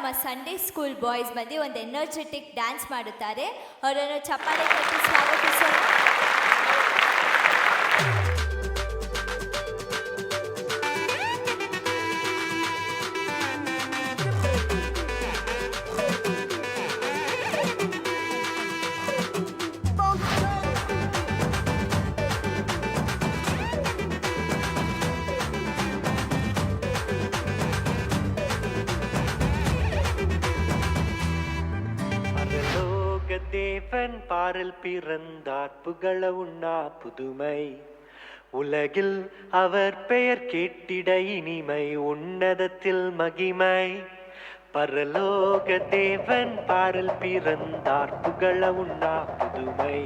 ನಮ್ಮ Sunday school boys ಬಂದು ಒಂದು ಎನರ್ಜೆಟಿಕ್ ಡ್ಯಾನ್ಸ್ ಮಾಡುತ್ತಾರೆ. ಅವರನ್ನು ಚಪ್ಪಾಳೆ ತಟ್ಟಿ ಸ್ವಾಗತಿಸೋಣ. தேவன் பாரில் பிறந்தார் புகழ உண்ணா புதுமை உலகில் அவர் பெயர் கேட்டிட இனிமை உன்னதத்தில் மகிமை. பரலோக தேவன் பாரில் பிறந்தார் புகழ உண்ணா புதுமை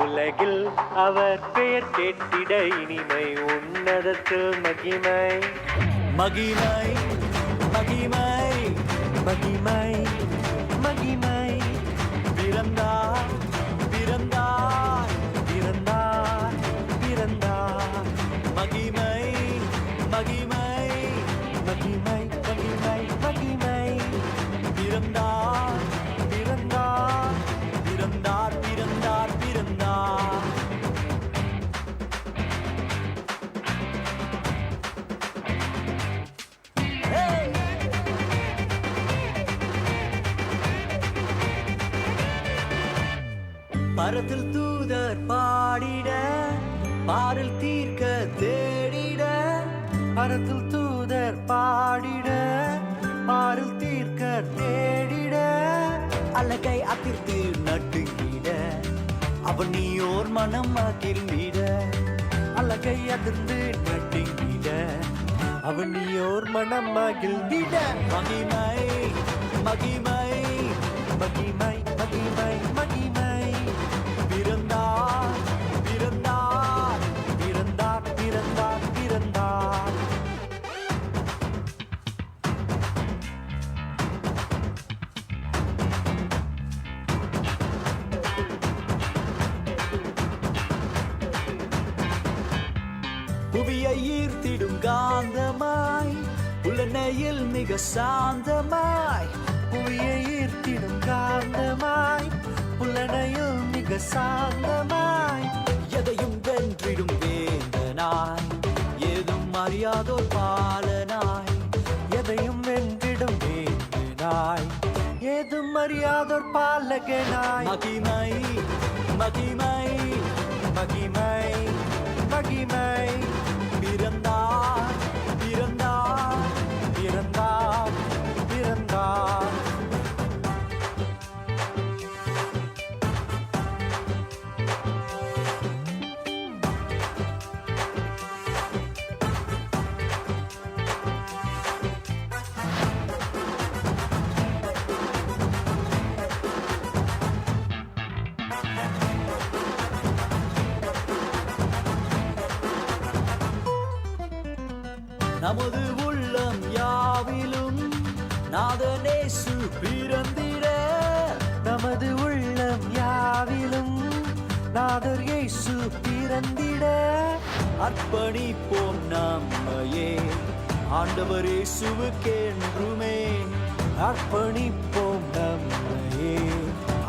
உலகில் அவர் பெயர் கேட்டிட இனிமை உன்னதத்தில் மகிமை. மகிமை மகிமை மகிமை மகிமை பிறந்தார் பிறந்தார் பிறந்தார் பிறந்தார் மகிமை மகிமை மகிமை மகிமை மகிமை பிறந்தார் பிறந்தார் பிறந்தார் பிறந்தார் பிறந்தார். பரத்தில் தூதர் பாடிட பாரில் தீர்க்க தேடிட பரத்தில் தூதர் பாடிட பாரில் தீர்க்க தேடிட அலகை அதிர்த்து நட்டுங்கிட அவன் நீயோர் மனம் மகிழ்ந்திட அலகை அதிர்ந்து நட்டுங்கிட அவன் நீயோர் மனம் மகிழ்ந்திட. மகிமை மகிமை மகிமை மகிமை மகிமை பிறந்தார் பிறந்தார் பிறந்தார் பிறந்தார் பிறந்தார். புவியை ஈர்த்திடும் காந்தமாய் புலனையில் மிக சாந்தமாய் புவியை ஈர்த்திடும் காந்தமாய் புலனையில் மிக சாந்தமாய் எதையும் வென்றிடும் வேந்தனாய் ஏதும் அறியாதோர் பாலனாய் எதையும் வென்றிடும் வேந்தனாய் ஏதும் அறியாதோர் பாலகனாய். மகிமை மகிமை மகிமை மகிமை பிறந்தார் பிறந்தார் பிறந்தார் பிறந்தார். நமது உள்ளம் யாவிலும் நாதனேசு பிறந்திட நமது உள்ளம் யாவிலும் நாதர் இயேசு பிறந்திட அர்ப்பணிப்போம் நம்மையே ஆண்டவர் இயேசுவுக்கென்றுமே அர்ப்பணிப்போம் நம்மையே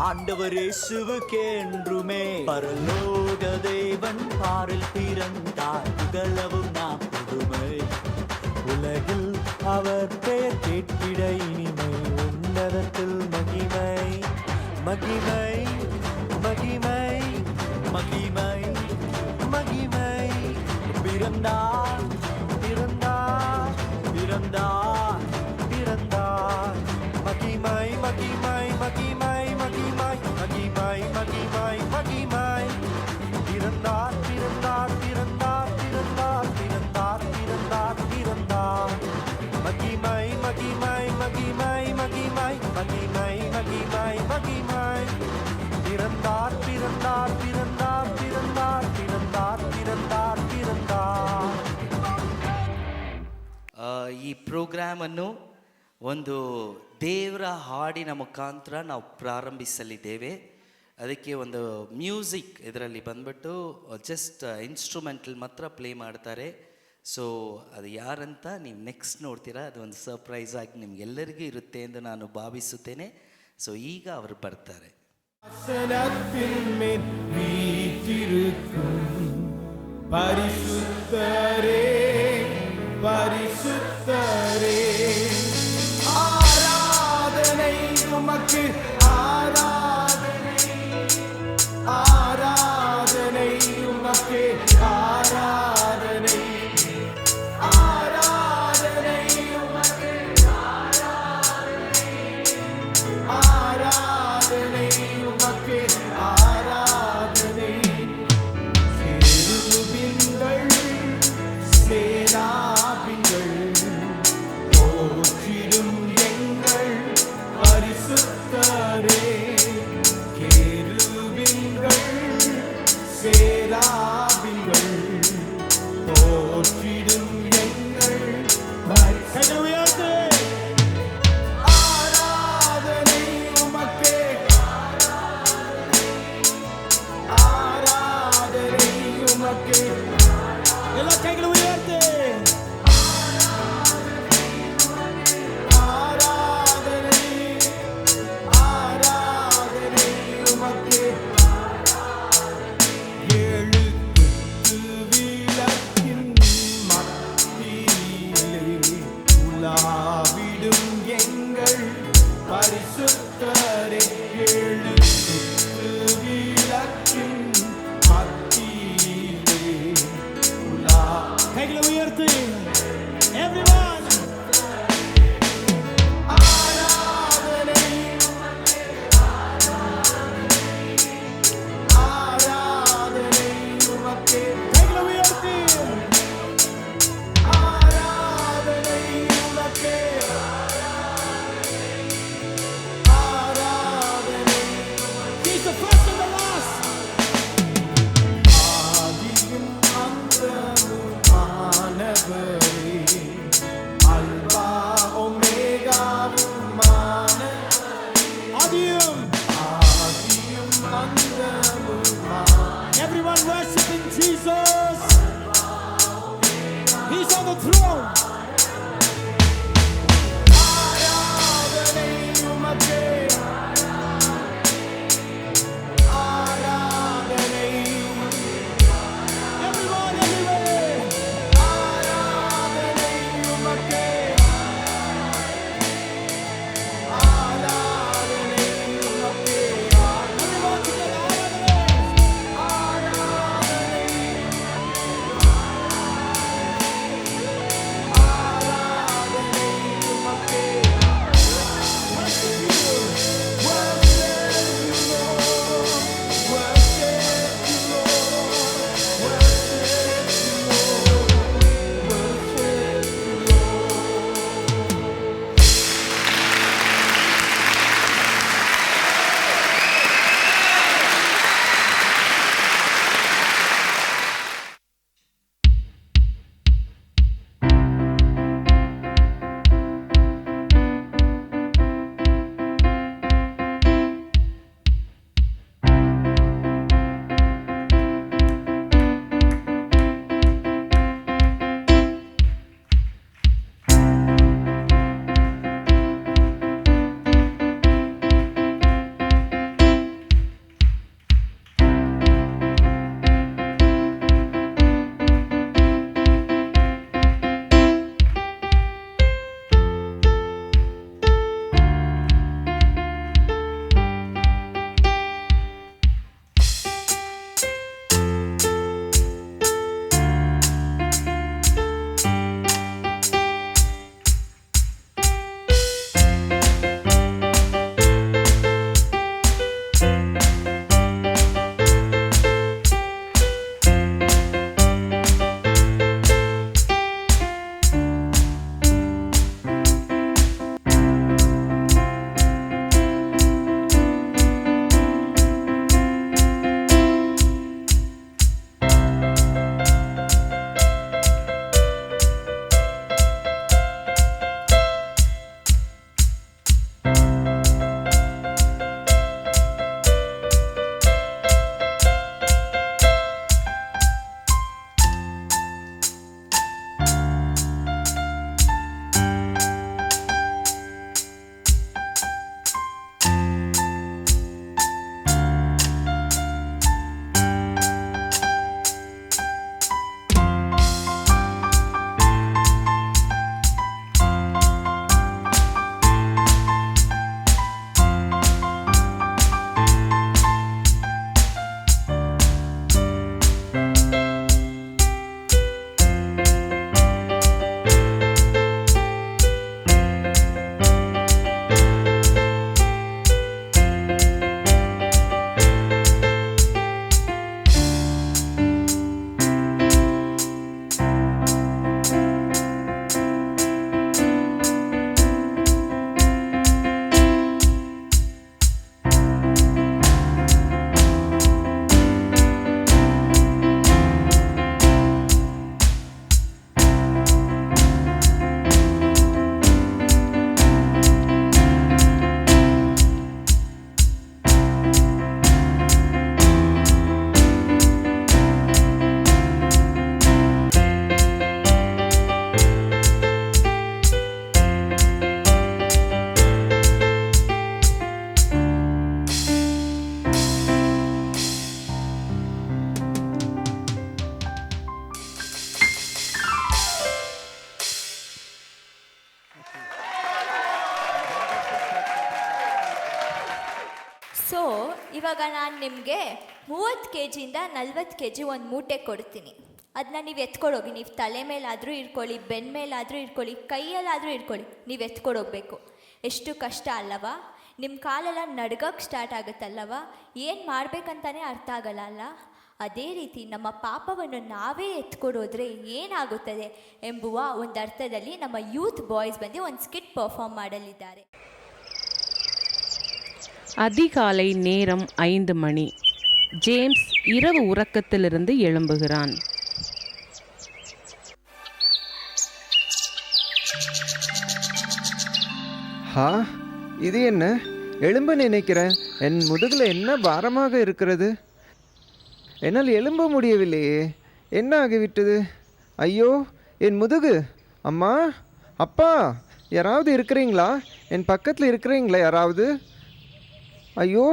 ஆண்டவர் இயேசுவுக்கென்றுமே. பரலோக தேவன் பாரில் பிறந்தார் புகழவும் நாம் புதுமை உலகில் அவர் பெயர் கேட்டிட இனிமை உன்னதத்தில் மகிமை மகிமை மகிமை மகிமை மகிமை பிறந்தார் பிறந்தார் பிறந்தார் பிறந்தார். மகிமை மகிமை மகிமை மகிமை மகிமை மகிமை மகிமை பிறந்தார் பிறந்தார் பிறந்தார் பிறந்தார் பிறந்தார் பிறந்தார் பிறந்தார். மகிமை மகிமை மகிமை மகிமை மகிமை மகிமை மகிமை பிறந்தார் பிறந்தார் பிறந்தார் பிறந்தார் பிறந்தார் பிறந்தார் பிறந்தார். ಈ ಪ್ರೋಗ್ರಾಮನ್ನು ಒಂದು ದೇವರ ಹಾಡಿನ ಮುಖಾಂತರ ನಾವು ಪ್ರಾರಂಭಿಸಲಿದ್ದೇವೆ. ಅದಕ್ಕೆ ಒಂದು ಮ್ಯೂಸಿಕ್ ಇದರಲ್ಲಿ ಬಂದ್ಬಿಟ್ಟು ಜಸ್ಟ್ ಇನ್ಸ್ಟ್ರೂಮೆಂಟಲ್ ಮಾತ್ರ ಪ್ಲೇ ಮಾಡ್ತಾರೆ. ಸೊ ಅದು ಯಾರಂತ ನೀವು ನೆಕ್ಸ್ಟ್ ನೋಡ್ತೀರಾ. ಅದು ಒಂದು ಸರ್ಪ್ರೈಸ್ ಆಗಿ ನಿಮ್ಗೆಲ್ಲರಿಗೂ ಇರುತ್ತೆ ಎಂದು ನಾನು ಭಾವಿಸುತ್ತೇನೆ. ಸೊ ಈಗ ಅವರು ಬರ್ತಾರೆ. ஆசனத்தின்மேல் வீற்றிருக்கும் பரிசுத்தரே பரிசுத்தரே, ஆராதனை உமக்கு, ஆராதனை ஆராதனை உமக்கு, ஆராதனை ஆராதனை உமக்கு, ஆராதனை உமக்கு, ஆராதனை. கேருபீன்கள் சேராபீன்கள் போற்றிடும் எங்கள் பரிசுத்தரே. கேருபீன்கள் சேராபீன்கள் போற்றிடும் எங்கள் பரிசுத்தரே. ஆராதனை உமக்கே, ஆராதனை உமக்கே. எல்லா கைகளும் உயர்த்து. ஆராதனை ஆராதனை உமக்கே. ஏழு குத்து விளக்கின் மத்தியிலே உலாவிடும் எங்கள் பரிசுத்தரே. ஏழு குத்து விளக்கின் மத்தியிலே கைகளை உயர்த்தி everyone. ஆராதனை ஆராதனை உமக்கே. கைகளை உயர்த்தி ஆராதனை உமக்கே, ஆராதனை ಸೊ ಇವಾಗ ನಾನು ನಿಮಗೆ 30 ಕೆ ಜಿಯಿಂದ 40 ಕೆ ಜಿ ಒಂದು ಮೂಟೆ ಕೊಡ್ತೀನಿ. ಅದನ್ನ ನೀವು ಎತ್ಕೊಡೋಗಿ. ನೀವು ತಲೆ ಮೇಲಾದರೂ ಇಟ್ಕೊಳ್ಳಿ, ಬೆನ್ನ ಮೇಲಾದರೂ ಇಟ್ಕೊಳ್ಳಿ, ಕೈಯಲ್ಲಾದರೂ ಇಟ್ಕೊಳ್ಳಿ, ನೀವು ಎತ್ಕೊಡೋಗ್ಬೇಕು. ಎಷ್ಟು ಕಷ್ಟ ಅಲ್ಲವಾ? ನಿಮ್ಮ ಕಾಲೆಲ್ಲ ನಡ್ಗಕ್ಕೆ ಸ್ಟಾರ್ಟ್ ಆಗುತ್ತಲ್ಲವ? ಏನು ಮಾಡಬೇಕಂತಾನೆ ಅರ್ಥ ಆಗಲ್ಲ ಅಲ್ಲ? ಅದೇ ರೀತಿ ನಮ್ಮ ಪಾಪವನ್ನು ನಾವೇ ಎತ್ಕೊಡೋದ್ರೆ ಏನಾಗುತ್ತದೆ ಎಂಬುವ ಒಂದು ಅರ್ಥದಲ್ಲಿ ನಮ್ಮ ಯೂತ್ ಬಾಯ್ಸ್ ಬಂದು ಒಂದು ಸ್ಕಿಟ್ ಪರ್ಫಾರ್ಮ್ ಮಾಡಲಿದ್ದಾರೆ. அதிகாலை நேரம் 5 மணி. ஜேம்ஸ் இரவு உறக்கத்திலிருந்து எழும்புகிறான். இது என்ன? எழும்ப நினைக்கிறேன். என் முதுகில் என்ன பாரமாக இருக்கிறது. என்னால் எழும்ப முடியவில்லையே. என்ன ஆகிவிட்டது? ஐயோ, என் முதுகு. அம்மா, அப்பா, யாராவது இருக்கிறீங்களா? என் பக்கத்தில் இருக்கிறீங்களா யாராவது? ஐயோ,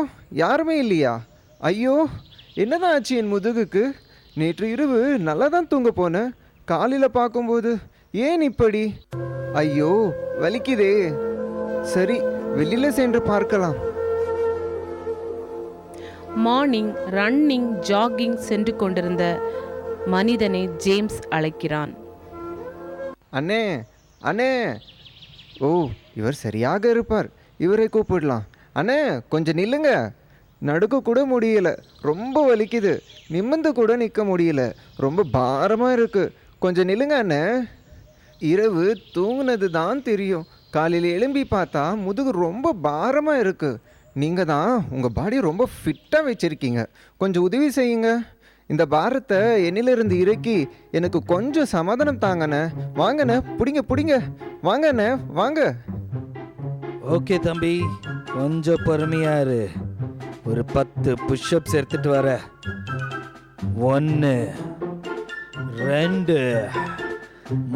யாருமே இல்லையா? ஐயோ, என்னதான் ஆச்சு என் முதுகுக்கு? நேற்று இரவு நல்லா தான் தூங்க போனேன். காலையில் பார்க்கும்போது ஏன் இப்படி? ஐயோ, வலிக்குதே. சரி, வெளியில் சென்று பார்க்கலாம். மார்னிங் ரன்னிங் ஜாகிங் சென்று கொண்டிருந்த மனிதனை ஜேம்ஸ் அழைக்கிறான். அண்ணே, அண்ணே. ஓ, இவர் சரியாக இருப்பார். இவரை கூப்பிடலாம். அண்ணே, கொஞ்சம் நில்லுங்க. நடுக்க கூட முடியல, ரொம்ப வலிக்குது. நிமிர்ந்து கூட நிற்க முடியல, ரொம்ப பாரமாக இருக்குது. கொஞ்சம் நில்லுங்க அண்ணே. இரவு தூங்குனது தான் தெரியும். காலையில் எழும்பி பார்த்தா முதுகு ரொம்ப பாரமாக இருக்குது. நீங்கள் தான் உங்கள் பாடி ரொம்ப ஃபிட்டாக வச்சுருக்கீங்க. கொஞ்சம் உதவி செய்யுங்க. இந்த பாரத்தை என்னிலிருந்து இறக்கி எனக்கு கொஞ்சம் சமாதானம் தாங்கண்ணே. வாங்கண்ணே, பிடிங்க பிடிங்க. வாங்கண்ணே, வாங்க. ஓகே தம்பி, கொஞ்சம் பொறுமையா இரு. ஒரு 10 புஷ்அப்ஸ் எடுத்துட்டு வர. 1 2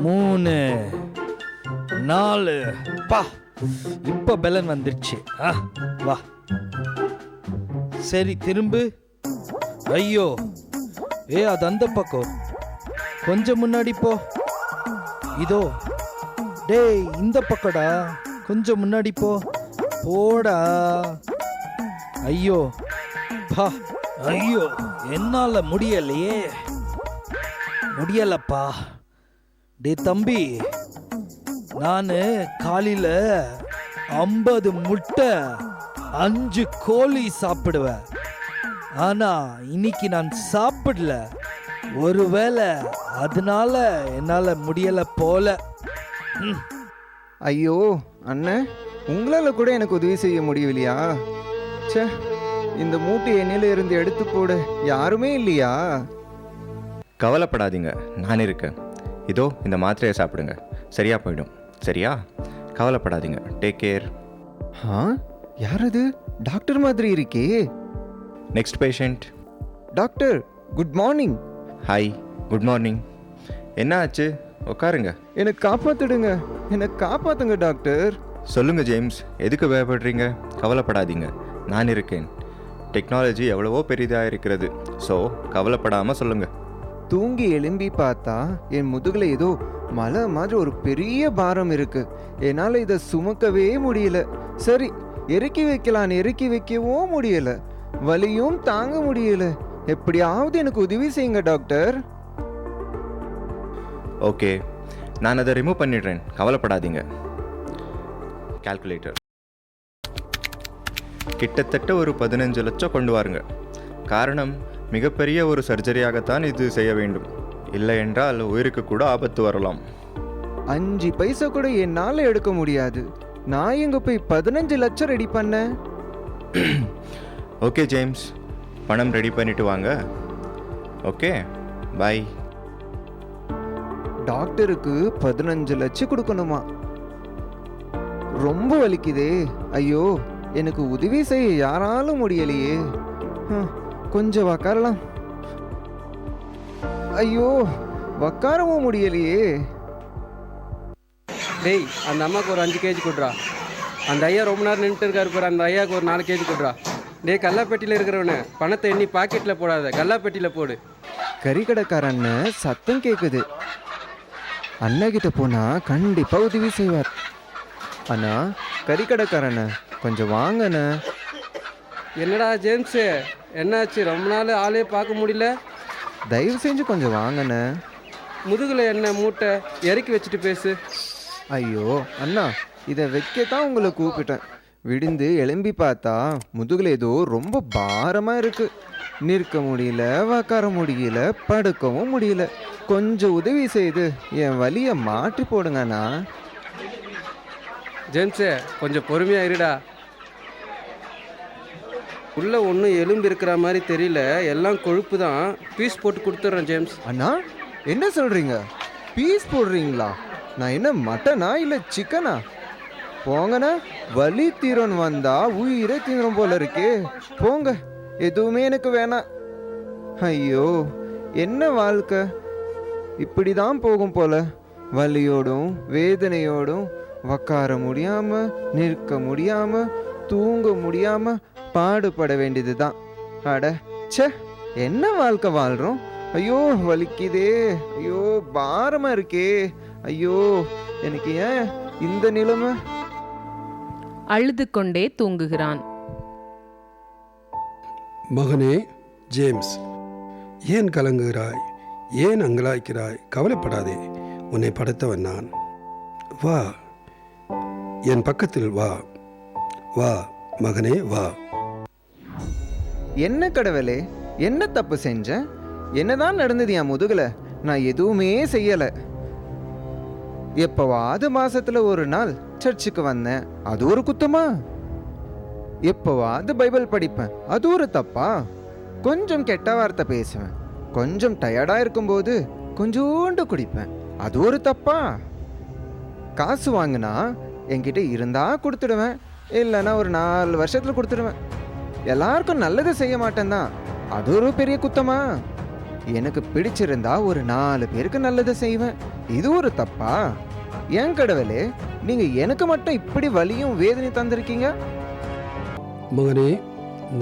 3 4 பா, இப்போ பெலன் வந்துடுச்சு. வா. சரி, திரும்பு. ஐயோ, அது அந்த பக்கம். கொஞ்சம் முன்னாடி போ. இதோ, டேய், இந்த பக்கடா. கொஞ்சம் முன்னாடி போ. போடா. ஐயோ பா, ஐயோ, என்னால முடியலையே. முடியலப்பா. டே தம்பி, நான் காலையில் 50 முட்டை 5 கோழி சாப்பிடுவேன். ஆனா இன்னைக்கு நான் சாப்பிடல. ஒருவேளை அதனால என்னால முடியல போல. ஐயோ அண்ணன், உங்களால் கூட எனக்கு உதவி செய்ய முடியவில்லையா? ச்சே, இந்த மூட்டை எண்ணில இருந்து எடுத்து போட யாருமே இல்லையா? கவலைப்படாதீங்க, நான் இருக்கேன். இதோ இந்த மாத்திரையை சாப்பிடுங்க, சரியா போயிடும். சரியா? கவலைப்படாதீங்க. Take care. யார் அது? டாக்டர் மாதிரி இருக்கே. Next patient. Doctor, good morning. Hi, good morning. என்ன ஆச்சு? உட்காருங்க. எனக்கு காப்பாத்துடுங்க, எனக்கு காப்பாத்துங்க டாக்டர். சொல்லுங்கள் ஜேம்ஸ், எதுக்கு பயப்படுறீங்க? கவலைப்படாதீங்க, நான் இருக்கேன். டெக்னாலஜி எவ்வளவோ பெரிதாக இருக்கிறது. ஸோ கவலைப்படாமல் சொல்லுங்கள். தூங்கி எழும்பி பார்த்தா என் முதுகில் ஏதோ மலை மாதிரி ஒரு பெரிய பாரம் இருக்கு. என்னால் இதை சுமக்கவே முடியல. சரி, இறக்கி வைக்கலான்னு இறக்கி வைக்கவும் முடியல. வலியும் தாங்க முடியல. எப்படியாவது எனக்கு உதவி செய்யுங்க டாக்டர். ஓகே, நான் அதை ரிமூவ் பண்ணிடுறேன், கவலைப்படாதீங்க. கால்குலேட்டர் கிட்டத்தட்ட ஒரு 15 லட்சம் கொண்டு வாருங்க. காரணம், மிகப்பெரிய ஒரு சர்ஜரியாகத்தான் இது செய்ய வேண்டும். இல்லை என்றால் உயிருக்கு கூட ஆபத்து வரலாம். 5 பைசா கூட என்னால் எடுக்க முடியாது. நான் எங்க போய் 15 லட்சம் ரெடி பண்ணேன். ஓகே ஜேம்ஸ், பணம் ரெடி பண்ணிட்டு வாங்க. Okay, bye. டாக்டருக்கு 15 லட்சம் கொடுக்கணுமா? ரொம்ப வலிக்குதே. ஐயோ, எனக்கு உதவி செய்ய யாராலும் முடியலையே. கொஞ்சம் உக்காரலாம். ஐயோ, உக்காரவும் முடியலையே. டேய், அந்த அம்மாவுக்கு ஒரு 5 கேஜி கொடுறா. அந்த ஐயா ரொம்ப நேரம் நின்றுட்டு இருக்காரு பாரு, அந்த ஐயாவுக்கு ஒரு 4 கேஜி கொடுறா. டேய், கல்லாப்பெட்டியில் இருக்கிறவனு பணத்தை எண்ணி பாக்கெட்டில் போடாத, கல்லாப்பெட்டியில் போடு. கறிக்கடைக்காரன் சத்தம் கேட்குது. அண்ணகிட்ட போனா கண்டிப்பா உதவி செய்வார். அண்ணா, கறிக்கடைக்காரண்ண கொஞ்சம் வாங்கண்ண. என்னடா ஜேம்ஸு, என்னாச்சு? ரொம்ப நாள் ஆளே பார்க்க முடியல. தயவு செஞ்சு கொஞ்சம் வாங்கண்ணே. முதுகில் என்ன மூட்டை? இறக்கி வச்சுட்டு பேசு. ஐயோ அண்ணா, இதை வைக்கத்தான் உங்களை கூப்பிட்டேன். விடிந்து எழும்பி பார்த்தா முதுகில் ஏதோ ரொம்ப பாரமாக இருக்கு. நிற்க முடியல, உக்கார முடியல, படுக்கவும் முடியல. கொஞ்சம் உதவி செய்து என் வலியை மாற்றி போடுங்கண்ணா. ஜேம்ஸு, கொஞ்சம் பொறுமையாக இருடா. உள்ளே ஒன்றும் எலும்பு இருக்கிற மாதிரி தெரியல, எல்லாம் கொழுப்பு தான். பீஸ் போட்டு கொடுத்துட்றேன் ஜேம்ஸ். அண்ணா, என்ன சொல்கிறீங்க? பீஸ் போடுறீங்களா? நான் என்ன மட்டனா இல்லை சிக்கனா? போங்கண்ணா, வலி தீரன் வந்தா உயிரே தீரும் போல இருக்கே. போங்க, எதுவுமே எனக்கு வேணாம். ஐயோ, என்ன வாழ்க்கை இப்படி தான் போகும் போல. வலியோடும் வேதனையோடும் உக்கார முடியாம, நிற்க முடியாம, தூங்க முடியாம பாடுபட வேண்டியது தான். அட ச்சே, என்ன வாழ்க்கை வாழ்கிறோம். ஐயோ வலிக்குதே, ஐயோ பாரமா இருக்கே, ஐயோ எனக்கு ஏன் இந்த நிலைமை? அழுது கொண்டே தூங்குகிறான். மகனே ஜேம்ஸ், ஏன் கலங்குகிறாய்? ஏன் அங்கலாய்க்கிறாய்? கவலைப்படாதே, உன்னை படைத்தவன் நான். வா, என் பக்கத்தில் வா. வா மகனே, வா. என்ன கடவுளே, என்ன தப்பு செஞ்சேன்? என்னதான் நடந்தது என் முதுகுல? நான் எதுவுமே செய்யலை. எப்பவாவது மாசத்துல ஒரு நாள் சர்ச்சுக்கு வந்தேன், அது ஒரு குத்தமா? எப்பவாவது பைபிள் படிப்பேன், அது ஒரு தப்பா? கொஞ்சம் கெட்ட வார்த்தை பேசுவேன், கொஞ்சம் டயர்டா இருக்கும்போது கொஞ்சோண்டு குடிப்பேன், அது ஒரு தப்பா? காசு வாங்கினா என்கிட்ட இருந்தா கொடுத்துடுவேன், இல்லைன்னா ஒரு 4 வருஷத்துல கொடுத்துடுவேன். எல்லாருக்கும் நல்லது செய்ய மாட்டேன் தான், அது ஒரு பெரிய குத்தமா? எனக்கு பிடிச்சிருந்தா ஒரு 4 பேருக்கு நல்லது செய்வேன், இது ஒரு தப்பா? ஏன் கடவுளே, நீங்க எனக்கு மட்டும் இப்படி வலியும் வேதனையும் தந்திருக்கீங்க? மகனே,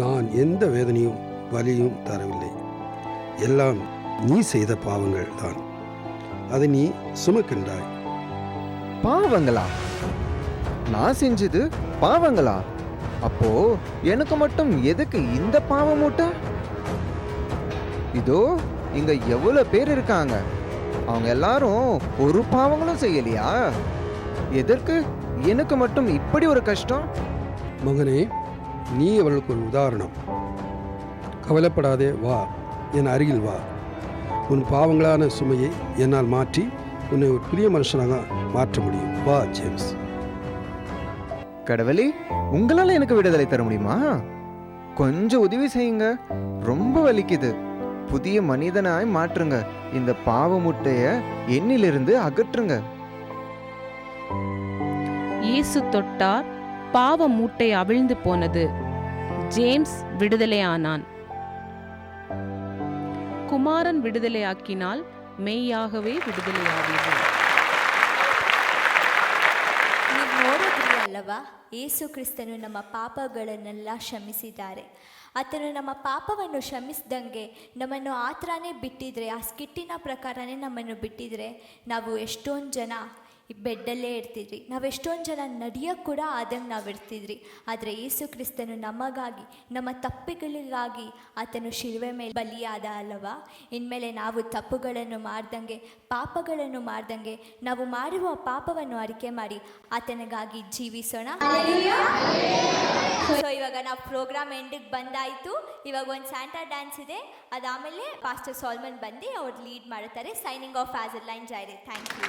நான் எந்த வேதனையும் வலியும் தரவில்லை. எல்லாம் நீ செய்த பாவங்கள் தான். அதை நீ சுமக்கின்றாய். பாவங்களா? நான் செஞ்சது பாவங்களா? அப்போ எனக்கு மட்டும் எதுக்கு இந்த பாவம் மூட்டை? இதோ இங்க எவ்வளவு பேர் இருக்காங்க, அவங்க எல்லாரும் ஒரு பாவங்களும் செய்யலையா? எதற்கு எனக்கு மட்டும் இப்படி ஒரு கஷ்டம்? மகனே, நீ அவளுக்கு ஒரு உதாரணம். கவலைப்படாதே, வா, என் அருகில் வா. உன் பாவங்களான சுமையை என்னால் மாற்றி உன்னை ஒரு புதிய மனுஷனாக மாற்ற முடியும். வா ஜேம்ஸ். கடவுளே, உங்களால எனக்கு விடுதலை தர முடியுமா? கொஞ்சம் உதவி செய்யுங்க, ரொம்ப வலிக்குது. புதிய மனிதனாய் மாற்றுங்க, இந்த பாவ முட்டைய என்னிலிருந்து அகற்றுங்க. இயேசு தொட்டார், பாவ மூட்டை அவிழ்ந்து போனது. ஜேம்ஸ் விடுதலையானான். குமாரன் விடுதலையாக்கினால் மெய்யாகவே விடுதலையாவீர்கள். ನೀವು ನೋಡಿದ್ರಿ ಅಲ್ಲವಾ, ಯೇಸು ಕ್ರಿಸ್ತನು ನಮ್ಮ ಪಾಪಗಳನ್ನೆಲ್ಲ ಕ್ಷಮಿಸಿದ್ದಾರೆ. ಆತನು ನಮ್ಮ ಪಾಪವನ್ನು ಕ್ಷಮಿಸಿದಂಗೆ ನಮ್ಮನ್ನು ಆ ಥರನೇ ಬಿಟ್ಟಿದ್ರೆ, ಆ ಸ್ಕಿಟ್ಟಿನ ಪ್ರಕಾರನೇ ನಮ್ಮನ್ನು ಬಿಟ್ಟಿದ್ರೆ, ನಾವು ಎಷ್ಟೊಂದು ಜನ ಈ ಬೆಡ್ಡಲ್ಲೇ ಇರ್ತಿದ್ರಿ, ನಾವು ಎಷ್ಟೊಂದು ಜನ ನಡೆಯೋಕ್ಕೆ ಕೂಡ ಆದಂಗೆ ನಾವು ಇರ್ತಿದ್ರಿ. ಆದರೆ ಯೇಸು ಕ್ರಿಸ್ತನು ನಮಗಾಗಿ, ನಮ್ಮ ತಪ್ಪುಗಳಿಗಾಗಿ ಆತನು ಶಿಲುವೆ ಮೇಲೆ ಬಲಿಯಾದ ಅಲ್ಲವಾ. ಇನ್ಮೇಲೆ ನಾವು ತಪ್ಪುಗಳನ್ನು ಮಾಡ್ದಂಗೆ, ಪಾಪಗಳನ್ನು ಮಾಡ್ದಂಗೆ, ನಾವು ಮಾಡುವ ಪಾಪವನ್ನು ಅರಿಕೆ ಮಾಡಿ ಆತನಿಗಾಗಿ ಜೀವಿಸೋಣ. ಸೊ ಇವಾಗ ನಾವು ಪ್ರೋಗ್ರಾಮ್ ಎಂಡಿಗೆ ಬಂದಾಯಿತು. ಇವಾಗ ಒಂದು ಸ್ಯಾಂಟಾ ಡ್ಯಾನ್ಸ್ ಇದೆ, ಅದಾದಮೇಲೆ ಪಾಸ್ಟರ್ ಸಾಲ್ಮನ್ ಬಂದು ಅವ್ರು ಲೀಡ್ ಮಾಡುತ್ತಾರೆ. Signing off as a line ಜಾಯ್ರಿ. Thank you.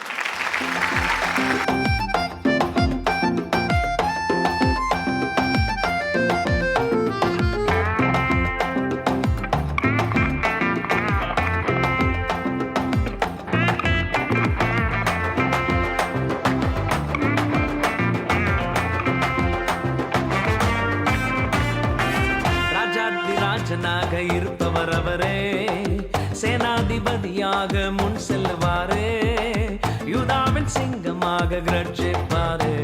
ராஜனாக இருப்பவரவரே, சேனாதிபதியாக முன் செல்வாரே, யூதாவின் சிங்கமாக கிரட்சிப்பாரே,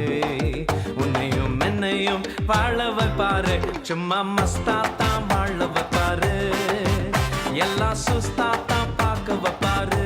உன்னையும் என்னையும் வாழ வைப்பாரு. சும்மா மஸ்தாத்தான் வாழ வைப்பாரு, எல்லா சுஸ்தாத்தான் பார்க்க வைப்பாரு.